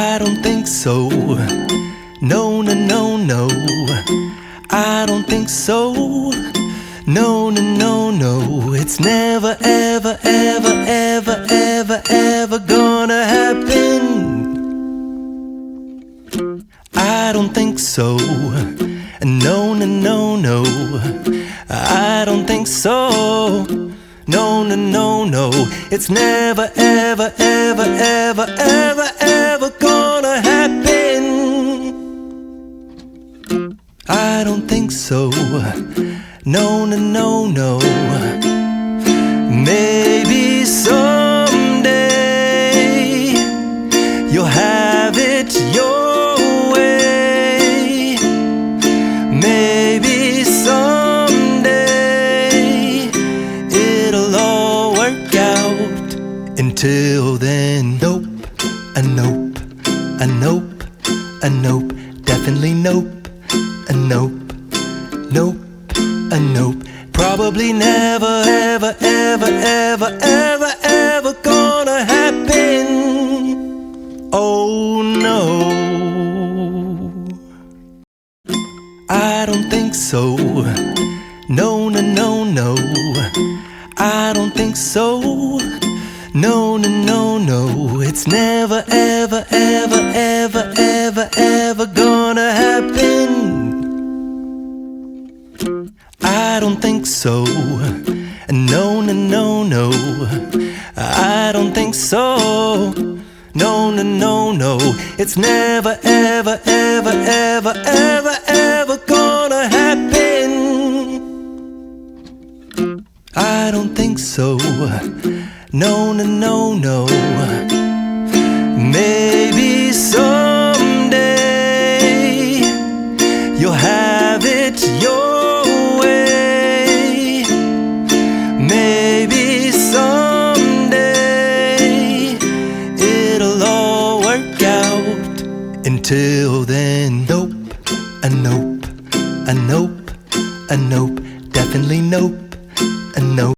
I don't think so. No, no, no, no. I don't think so. No, no, no, no. It's never, ever, ever, ever, ever, ever gonna happen. I don't think so. No, no, no, no. I don't think so. No, no, no, no. It's never, ever, ever, ever, ever, ever gonna happen. I don't think so. No, no, no, no. Maybe someday you'll have it your way. Maybe someday it'll all work out. Until then, nope, a nope, a nope, a nope, definitely nope, a nope, nope, a nope. Probably never, ever, ever, ever, ever, ever gonna happen. Oh no, I don't think so. No, no, no, no. I don't think so. No, no, no, no. It's never, ever, ever, ever, ever, ever gonna happen. I don't think so. No, no, no, no. I don't think so. No, no, no, no. It's never, ever, ever, ever, ever, ever gonna happen. I don't think so. No, no, no, no. Maybe someday you'll have it your way. Maybe someday it'll all work out. Until then, nope, a nope, a nope, a nope, definitely nope, a nope.